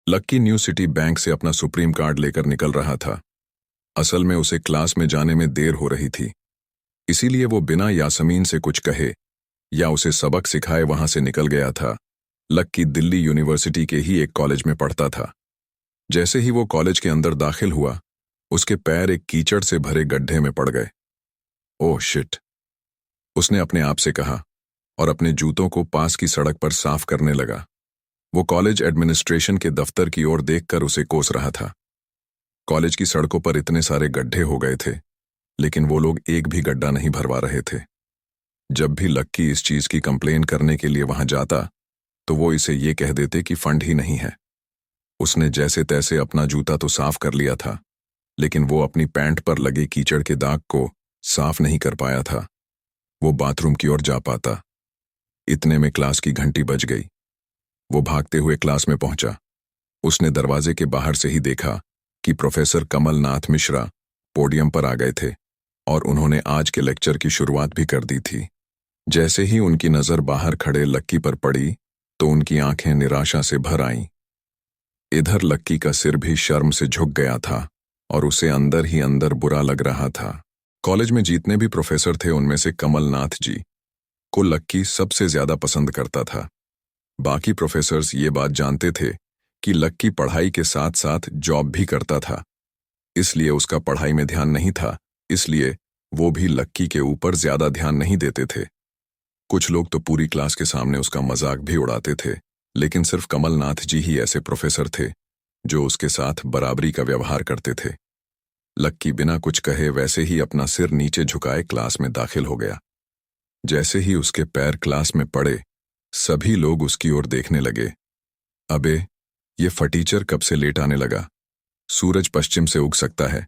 लक्की new city bank से अपना supreme card लेकर निकल रहा था। असल में उसे क्लास में जाने में देर हो रही थी, इसीलिए वो बिना यासमीन से कुछ कहे या उसे सबक सिखाए वहां से निकल गया था। लक्की दिल्ली यूनिवर्सिटी के ही एक कॉलेज में पढ़ता था। जैसे ही वो कॉलेज के अंदर दाखिल हुआ, उसके पैर एक कीचड़ से भरे गड्ढे में पड़ गए। ओह शिट, उसने अपने आप से कहा और अपने जूतों को पास की सड़क पर साफ करने लगा। वो कॉलेज एडमिनिस्ट्रेशन के दफ्तर की ओर देखकर उसे कोस रहा था। कॉलेज की सड़कों पर इतने सारे गड्ढे हो गए थे, लेकिन वो लोग एक भी गड्ढा नहीं भरवा रहे थे। जब भी लक्की इस चीज की कंप्लेन करने के लिए वहां जाता, तो वो इसे ये कह देते कि फंड ही नहीं है। उसने जैसे तैसे अपना जूता तो साफ कर लिया था, लेकिन वो अपनी पैंट पर लगे कीचड़ के दाग को साफ नहीं कर पाया था। वो बाथरूम की ओर जा पाता। इतने में क्लास की घंटी बज गई। वो भागते हुए क्लास में पहुंचा। उसने दरवाजे के बाहर से ही देखा कि प्रोफेसर कमलनाथ मिश्रा पोडियम पर आ गए थे और उन्होंने आज के लेक्चर की शुरुआत भी कर दी थी। जैसे ही उनकी नजर बाहर खड़े लक्की पर पड़ी, तो उनकी आंखें निराशा से भर आईं। इधर लक्की का सिर भी शर्म से झुक गया था और उसे अंदर ही अंदर बुरा लग रहा था। कॉलेज में जितने भी प्रोफेसर थे, उनमें से कमलनाथ जी को लक्की सबसे ज्यादा पसंद करता था। बाकी प्रोफेसर्स ये बात जानते थे कि लक्की पढ़ाई के साथ साथ जॉब भी करता था, इसलिए उसका पढ़ाई में ध्यान नहीं था, इसलिए वो भी लक्की के ऊपर ज्यादा ध्यान नहीं देते थे। कुछ लोग तो पूरी क्लास के सामने उसका मजाक भी उड़ाते थे, लेकिन सिर्फ कमलनाथ जी ही ऐसे प्रोफेसर थे जो उसके साथ बराबरी का व्यवहार करते थे। लक्की बिना कुछ कहे वैसे ही अपना सिर नीचे झुकाए क्लास में दाखिल हो गया। जैसे ही उसके पैर क्लास में पड़े, सभी लोग उसकी ओर देखने लगे। अबे, ये फटीचर कब से लेट आने लगा? सूरज पश्चिम से उग सकता है,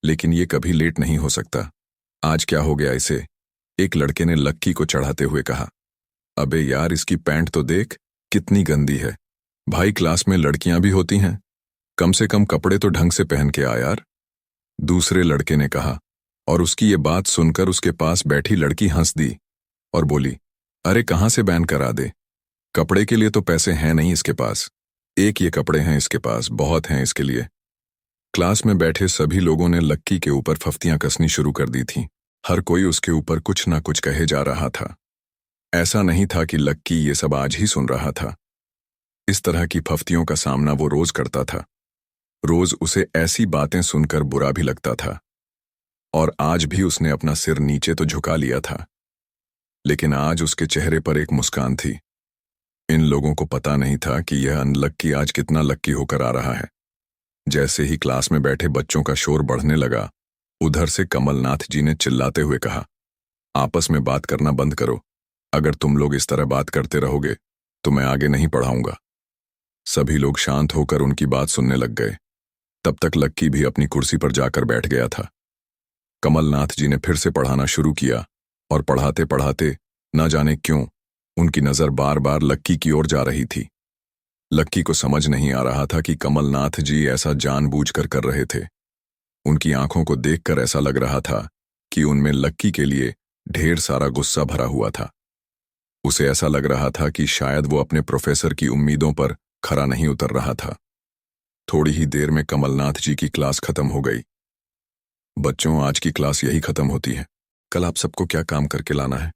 लेकिन ये कभी लेट नहीं हो सकता। आज क्या हो गया इसे? एक लड़के ने लक्की को चढ़ाते हुए कहा। अबे यार, इसकी पैंट तो देख, कितनी गंदी है। भाई, क्लास में लड़कियां भी होती हैं, कम से कम कपड़े तो ढंग से पहन के आ यार। दूसरे लड़के ने कहा, और उसकी ये बात सुनकर उसके पास बैठी लड़की हंस दी और बोली, अरे कहाँ से बैन करा दे, कपड़े के लिए तो पैसे हैं नहीं इसके पास। एक ये कपड़े हैं इसके पास, बहुत हैं इसके लिए। क्लास में बैठे सभी लोगों ने लक्की के ऊपर फफ्तियां कसनी शुरू कर दी थीं। हर कोई उसके ऊपर कुछ ना कुछ कहे जा रहा था। ऐसा नहीं था कि लक्की ये सब आज ही सुन रहा था। इस तरह की फफ्तियों का सामना वो रोज करता था। रोज उसे ऐसी बातें सुनकर बुरा भी लगता था, और आज भी उसने अपना सिर नीचे तो झुका लिया था, लेकिन आज उसके चेहरे पर एक मुस्कान थी। इन लोगों को पता नहीं था कि यह अनलक्की आज कितना लक्की होकर आ रहा है। जैसे ही क्लास में बैठे बच्चों का शोर बढ़ने लगा, उधर से कमलनाथ जी ने चिल्लाते हुए कहा, आपस में बात करना बंद करो। अगर तुम लोग इस तरह बात करते रहोगे तो मैं आगे नहीं पढ़ाऊंगा। सभी लोग शांत होकर उनकी बात सुनने लग गए। तब तक लक्की भी अपनी कुर्सी पर जाकर बैठ गया था। कमलनाथ जी ने फिर से पढ़ाना शुरू किया, और पढ़ाते पढ़ाते न जाने क्यों उनकी नजर बार बार लक्की की ओर जा रही थी। लक्की को समझ नहीं आ रहा था कि कमलनाथ जी ऐसा जानबूझकर कर रहे थे। उनकी आंखों को देखकर ऐसा लग रहा था कि उनमें लक्की के लिए ढेर सारा गुस्सा भरा हुआ था। उसे ऐसा लग रहा था कि शायद वो अपने प्रोफेसर की उम्मीदों पर खरा नहीं उतर रहा था। थोड़ी ही देर में कमलनाथ जी की क्लास खत्म हो गई। बच्चों, आज की क्लास यही खत्म होती है। कल आप सबको क्या काम करके लाना है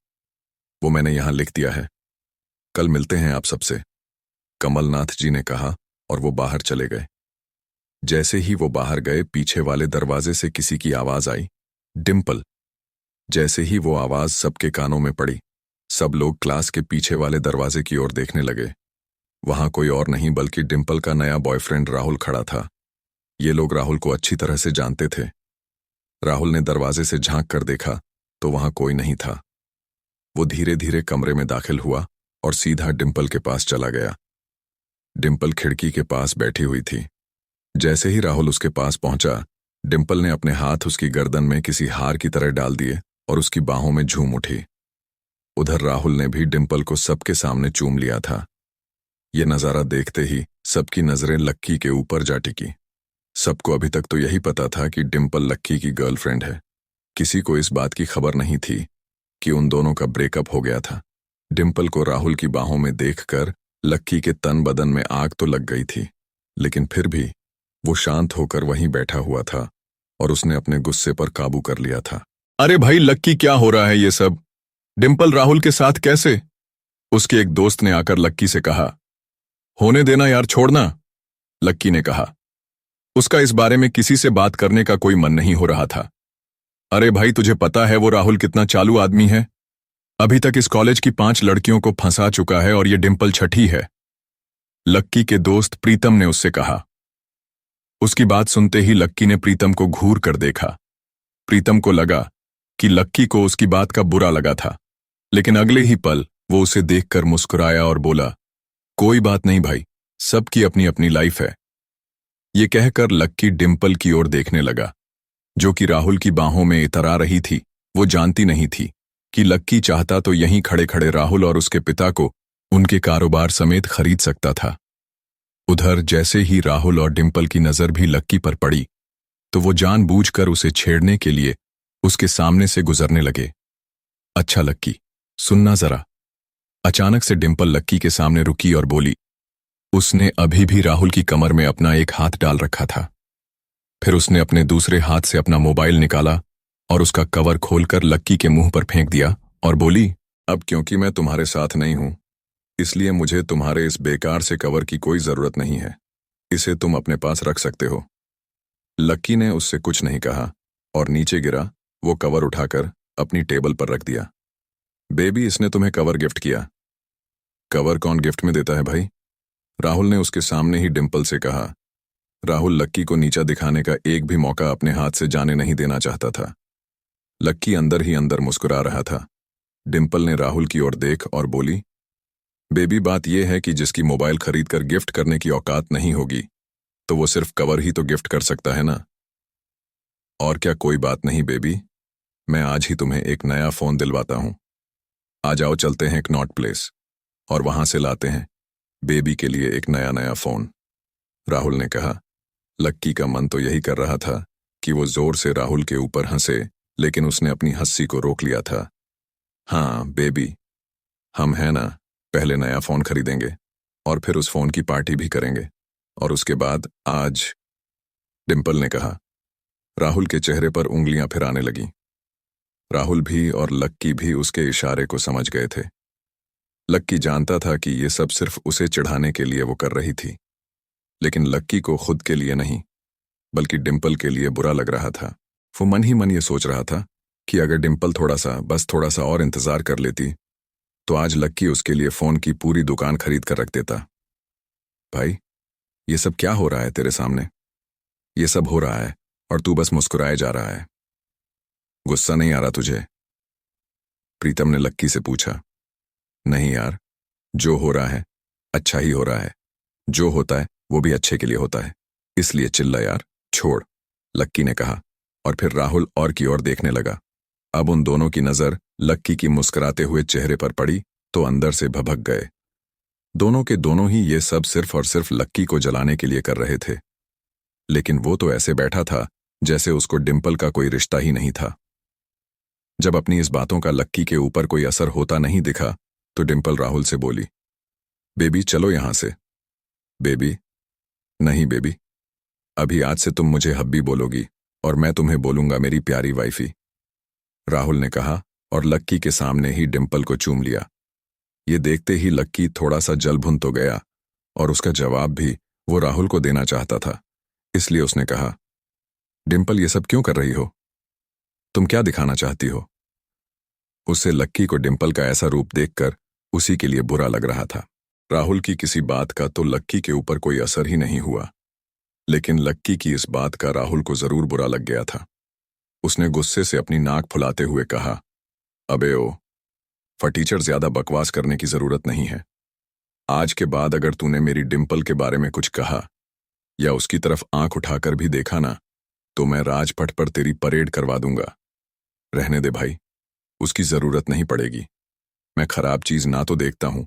वो मैंने यहां लिख दिया है। कल मिलते हैं आप सबसे, कमलनाथ जी ने कहा, और वो बाहर चले गए। जैसे ही वो बाहर गए, पीछे वाले दरवाजे से किसी की आवाज आई, डिंपल। जैसे ही वो आवाज सबके कानों में पड़ी, सब लोग क्लास के पीछे वाले दरवाजे की ओर देखने लगे। वहां कोई और नहीं बल्कि डिंपल का नया बॉयफ्रेंड राहुल खड़ा था। ये लोग राहुल को अच्छी तरह से जानते थे। राहुल ने दरवाजे से झांक कर देखा तो वहां कोई नहीं था। वो धीरे धीरे कमरे में दाखिल हुआ और सीधा डिंपल के पास चला गया। डिंपल खिड़की के पास बैठी हुई थी। जैसे ही राहुल उसके पास पहुंचा, डिंपल ने अपने हाथ उसकी गर्दन में किसी हार की तरह डाल दिए और उसकी बाहों में झूम उठी। उधर राहुल ने भी डिंपल को सबके सामने चूम लिया था। ये नजारा देखते ही सबकी नजरें लक्की के ऊपर जा टिकी। सबको अभी तक तो यही पता था कि डिंपल लक्की की गर्लफ्रेंड है। किसी को इस बात की खबर नहीं थी कि उन दोनों का ब्रेकअप हो गया था। डिंपल को राहुल की बाहों में देखकर लक्की के तन बदन में आग तो लग गई थी, लेकिन फिर भी वो शांत होकर वहीं बैठा हुआ था और उसने अपने गुस्से पर काबू कर लिया था। अरे भाई लक्की, क्या हो रहा है ये सब? डिंपल राहुल के साथ कैसे? उसके एक दोस्त ने आकर लक्की से कहा। होने देना यार, छोड़ना, लक्की ने कहा। उसका इस बारे में किसी से बात करने का कोई मन नहीं हो रहा था। अरे भाई, तुझे पता है वो राहुल कितना चालू आदमी है? अभी तक इस कॉलेज की 5 लड़कियों को फंसा चुका है और ये डिंपल छठी है, लक्की के दोस्त प्रीतम ने उससे कहा। उसकी बात सुनते ही लक्की ने प्रीतम को घूर कर देखा। प्रीतम को लगा कि लक्की को उसकी बात का बुरा लगा था, लेकिन अगले ही पल वो उसे देखकर मुस्कुराया और बोला, कोई बात नहीं भाई, सबकी अपनी अपनी लाइफ है। ये कहकर लक्की डिंपल की ओर देखने लगा, जो कि राहुल की बाहों में इतरा रही थी। वो जानती नहीं थी कि लक्की चाहता तो यहीं खड़े खड़े राहुल और उसके पिता को उनके कारोबार समेत खरीद सकता था। उधर जैसे ही राहुल और डिंपल की नजर भी लक्की पर पड़ी, तो वो जानबूझकर उसे छेड़ने के लिए उसके सामने से गुजरने लगे। अच्छा लक्की, सुनना जरा। अचानक से डिंपल लक्की के सामने रुकी और बोली। उसने अभी भी राहुल की कमर में अपना एक हाथ डाल रखा था। फिर उसने अपने दूसरे हाथ से अपना मोबाइल निकाला और उसका कवर खोलकर लक्की के मुंह पर फेंक दिया और बोली, अब क्योंकि मैं तुम्हारे साथ नहीं हूं, इसलिए मुझे तुम्हारे इस बेकार से कवर की कोई जरूरत नहीं है। इसे तुम अपने पास रख सकते हो। लक्की ने उससे कुछ नहीं कहा और नीचे गिरा वो कवर उठाकर अपनी टेबल पर रख दिया। बेबी, इसने तुम्हें कवर गिफ्ट किया। कवर कौन गिफ्ट में देता है भाई? राहुल ने उसके सामने ही डिंपल से कहा। राहुल लक्की को नीचा दिखाने का एक भी मौका अपने हाथ से जाने नहीं देना चाहता था। लक्की अंदर ही अंदर मुस्कुरा रहा था। डिंपल ने राहुल की ओर देख और बोली, बेबी, बात यह है कि जिसकी मोबाइल खरीदकर गिफ्ट करने की औकात नहीं होगी, तो वो सिर्फ कवर ही तो गिफ्ट कर सकता है ना। और क्या? कोई बात नहीं बेबी, मैं आज ही तुम्हें एक नया फोन दिलवाता हूं। आ जाओ, चलते हैं कनॉट प्लेस और वहां से लाते हैं बेबी के लिए एक नया नया फोन, राहुल ने कहा। लक्की का मन तो यही कर रहा था कि वो जोर से राहुल के ऊपर हंसे, लेकिन उसने अपनी हंसी को रोक लिया था। हाँ बेबी, हम हैं ना, पहले नया फोन खरीदेंगे और फिर उस फोन की पार्टी भी करेंगे, और उसके बाद आज, डिंपल ने कहा। राहुल के चेहरे पर उंगलियां फिर आने लगीं। राहुल भी और लक्की भी उसके इशारे को समझ गए थे। लक्की जानता था कि ये सब सिर्फ उसे चिढ़ाने के लिए वो कर रही थी, लेकिन लक्की को खुद के लिए नहीं, बल्कि डिंपल के लिए बुरा लग रहा था। वो मन ही मन ये सोच रहा था कि अगर डिंपल बस थोड़ा सा और इंतजार कर लेती, तो आज लक्की उसके लिए फोन की पूरी दुकान खरीद कर रख देता। भाई, ये सब क्या हो रहा है तेरे सामने? ये सब हो रहा है और तू बस मुस्कुराए जा रहा है। गुस्सा नहीं आ रहा तुझे? प्रीतम ने लक्की से पूछा। नहीं यार, जो हो रहा है अच्छा ही हो रहा है। जो होता है वो भी अच्छे के लिए होता है, इसलिए चिल्ला यार, छोड़, लक्की ने कहा और फिर राहुल और की ओर देखने लगा। अब उन दोनों की नजर लक्की की मुस्कुराते हुए चेहरे पर पड़ी तो अंदर से भभक गए। दोनों के दोनों ही ये सब सिर्फ और सिर्फ लक्की को जलाने के लिए कर रहे थे, लेकिन वो तो ऐसे बैठा था जैसे उसको डिंपल का कोई रिश्ता ही नहीं था। जब अपनी इस बातों का लक्की के ऊपर कोई असर होता नहीं दिखा, तो डिंपल राहुल से बोली, बेबी चलो यहां से। बेबी? नहीं बेबी, अभी आज से तुम मुझे हब्बी बोलोगी और मैं तुम्हें बोलूंगा मेरी प्यारी वाइफी, राहुल ने कहा और लक्की के सामने ही डिंपल को चूम लिया। ये देखते ही लक्की थोड़ा सा जल भुन तो गया और उसका जवाब भी वो राहुल को देना चाहता था, इसलिए उसने कहा, डिंपल ये सब क्यों कर रही हो? तुम क्या दिखाना चाहती हो? उसे लक्की को डिंपल का ऐसा रूप देखकर उसी के लिए बुरा लग रहा था। राहुल की किसी बात का तो लक्की के ऊपर कोई असर ही नहीं हुआ, लेकिन लक्की की इस बात का राहुल को जरूर बुरा लग गया था। उसने गुस्से से अपनी नाक फुलाते हुए कहा, अबे ओ फटीचर, ज्यादा बकवास करने की जरूरत नहीं है। आज के बाद अगर तूने मेरी डिंपल के बारे में कुछ कहा या उसकी तरफ आंख उठाकर भी देखा ना, तो मैं राजपथ पर तेरी परेड करवा दूंगा। रहने दे भाई, उसकी जरूरत नहीं पड़ेगी। मैं खराब चीज ना तो देखता हूं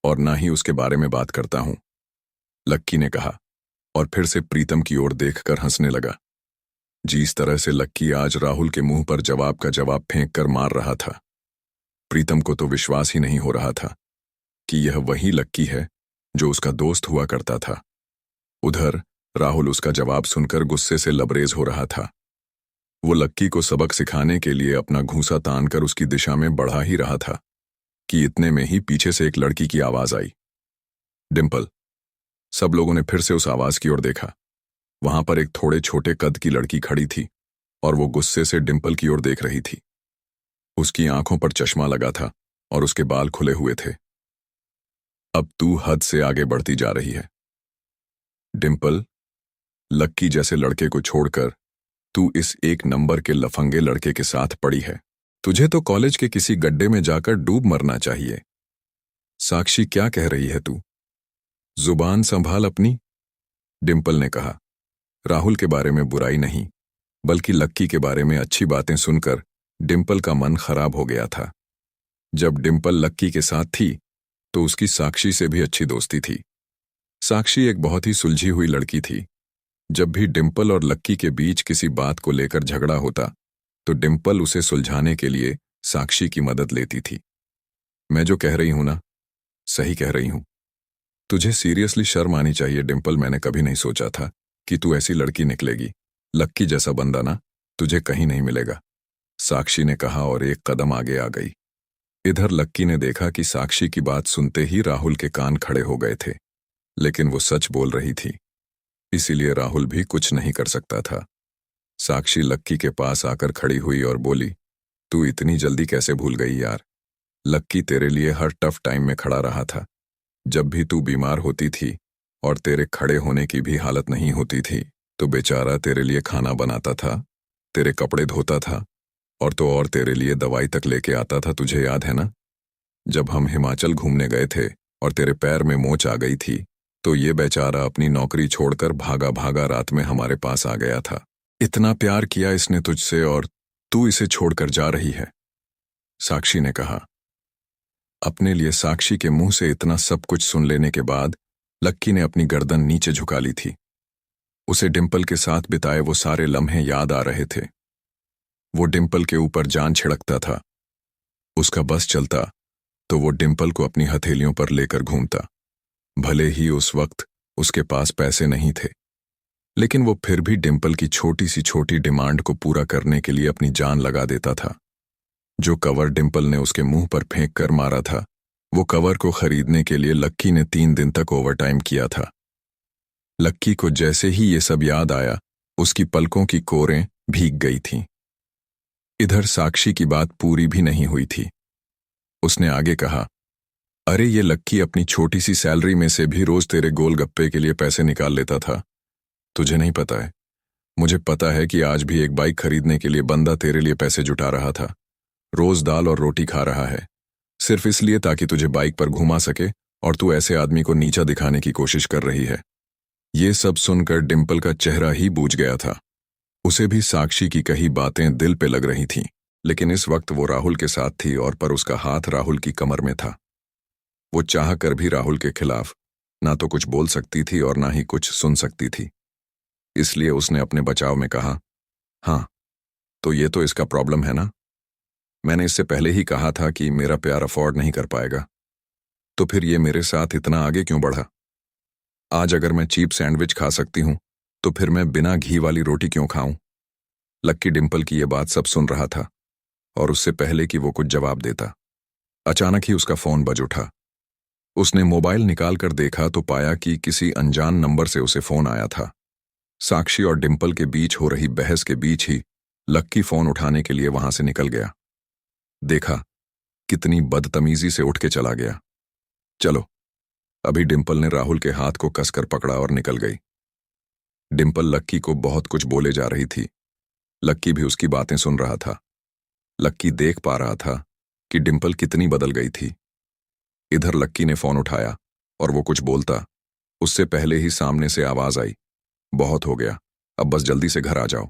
और ना ही उसके बारे में बात करता हूं, लक्की ने कहा और फिर से प्रीतम की ओर देखकर हंसने लगा। जिस तरह से लक्की आज राहुल के मुंह पर जवाब का जवाब फेंक कर मार रहा था, प्रीतम को तो विश्वास ही नहीं हो रहा था कि यह वही लक्की है जो उसका दोस्त हुआ करता था। उधर राहुल उसका जवाब सुनकर गुस्से से लबरेज हो रहा था। वो लक्की को सबक सिखाने के लिए अपना घूंसा तानकर उसकी दिशा में बढ़ा ही रहा था कि इतने में ही पीछे से एक लड़की की आवाज आई, डिंपल। सब लोगों ने फिर से उस आवाज की ओर देखा। वहां पर एक थोड़े छोटे कद की लड़की खड़ी थी और वो गुस्से से डिंपल की ओर देख रही थी। उसकी आंखों पर चश्मा लगा था और उसके बाल खुले हुए थे। अब तू हद से आगे बढ़ती जा रही है डिंपल। लक्की जैसे लड़के को छोड़कर तू इस एक नंबर के लफंगे लड़के के साथ पड़ी है। तुझे तो कॉलेज के किसी गड्ढे में जाकर डूब मरना चाहिए। साक्षी, क्या कह रही है तू? जुबान संभाल अपनी, डिंपल ने कहा। राहुल के बारे में बुराई नहीं, बल्कि लक्की के बारे में अच्छी बातें सुनकर डिंपल का मन खराब हो गया था। जब डिंपल लक्की के साथ थी तो उसकी साक्षी से भी अच्छी दोस्ती थी। साक्षी एक बहुत ही सुलझी हुई लड़की थी। जब भी डिंपल और लक्की के बीच किसी बात को लेकर झगड़ा होता तो डिंपल उसे सुलझाने के लिए साक्षी की मदद लेती थी। मैं जो कह रही हूं ना, सही कह रही हूं। तुझे सीरियसली शर्म आनी चाहिए डिंपल। मैंने कभी नहीं सोचा था कि तू ऐसी लड़की निकलेगी। लक्की जैसा बंदा ना तुझे कहीं नहीं मिलेगा, साक्षी ने कहा और एक कदम आगे आ गई। इधर लक्की ने देखा कि साक्षी की बात सुनते ही राहुल के कान खड़े हो गए थे, लेकिन वो सच बोल रही थी, इसीलिए राहुल भी कुछ नहीं कर सकता था। साक्षी लक्की के पास आकर खड़ी हुई और बोली, तू इतनी जल्दी कैसे भूल गई यार? लक्की तेरे लिए हर टफ टाइम में खड़ा रहा था। जब भी तू बीमार होती थी और तेरे खड़े होने की भी हालत नहीं होती थी तो बेचारा तेरे लिए खाना बनाता था, तेरे कपड़े धोता था और तो और तेरे लिए दवाई तक लेके आता था। तुझे याद है ना, जब हम हिमाचल घूमने गए थे और तेरे पैर में मोच आ गई थी तो ये बेचारा अपनी नौकरी छोड़कर भागा भागा रात में हमारे पास आ गया था। इतना प्यार किया इसने तुझसे और तू इसे छोड़कर जा रही है, साक्षी ने कहा। अपने लिए साक्षी के मुंह से इतना सब कुछ सुन लेने के बाद लक्की ने अपनी गर्दन नीचे झुका ली थी। उसे डिंपल के साथ बिताए वो सारे लम्हे याद आ रहे थे। वो डिंपल के ऊपर जान छिड़कता था। उसका बस चलता तो वो डिंपल को अपनी हथेलियों पर लेकर घूमता। भले ही उस वक्त उसके पास पैसे नहीं थे, लेकिन वो फिर भी डिंपल की छोटी सी छोटी डिमांड को पूरा करने के लिए अपनी जान लगा देता था। जो कवर डिंपल ने उसके मुंह पर फेंक कर मारा था, वो कवर को खरीदने के लिए लक्की ने 3 दिन तक ओवरटाइम किया था। लक्की को जैसे ही ये सब याद आया, उसकी पलकों की कोरें भीग गई थीं। इधर साक्षी की बात पूरी भी नहीं हुई थी। उसने आगे कहा, अरे ये लक्की अपनी छोटी सी सैलरी में से भी रोज तेरे गोलगप्पे के लिए पैसे निकाल लेता था। तुझे नहीं पता है? मुझे पता है कि आज भी एक बाइक खरीदने के लिए बंदा तेरे लिए पैसे जुटा रहा था। रोज दाल और रोटी खा रहा है, सिर्फ इसलिए ताकि तुझे बाइक पर घुमा सके, और तू ऐसे आदमी को नीचा दिखाने की कोशिश कर रही है। ये सब सुनकर डिंपल का चेहरा ही बूझ गया था। उसे भी साक्षी की कही बातें दिल पे लग रही थीं, लेकिन इस वक्त वो राहुल के साथ थी और पर उसका हाथ राहुल की कमर में था। वो चाह कर भी राहुल के खिलाफ ना तो कुछ बोल सकती थी और ना ही कुछ सुन सकती थी। इसलिए उसने अपने बचाव में कहा, हाँ, तो ये तो इसका प्रॉब्लम है ना। मैंने इससे पहले ही कहा था कि मेरा प्यार अफोर्ड नहीं कर पाएगा, तो फिर ये मेरे साथ इतना आगे क्यों बढ़ा? आज अगर मैं चीप सैंडविच खा सकती हूं तो फिर मैं बिना घी वाली रोटी क्यों खाऊं? लक्की डिंपल की ये बात सब सुन रहा था और उससे पहले कि वो कुछ जवाब देता, अचानक ही उसका फोन बज उठा। उसने मोबाइल निकालकर देखा तो पाया कि किसी अनजान नंबर से उसे फोन आया था। साक्षी और डिंपल के बीच हो रही बहस के बीच ही लक्की फोन उठाने के लिए वहां से निकल गया। देखा कितनी बदतमीजी से उठ के चला गया। चलो, अभी डिंपल ने राहुल के हाथ को कसकर पकड़ा और निकल गई। डिंपल लक्की को बहुत कुछ बोले जा रही थी। लक्की भी उसकी बातें सुन रहा था। लक्की देख पा रहा था कि डिंपल कितनी बदल गई थी। इधर लक्की ने फोन उठाया और वो कुछ बोलता, उससे पहले ही सामने से आवाज आई, बहुत हो गया, अब बस जल्दी से घर आ जाओ।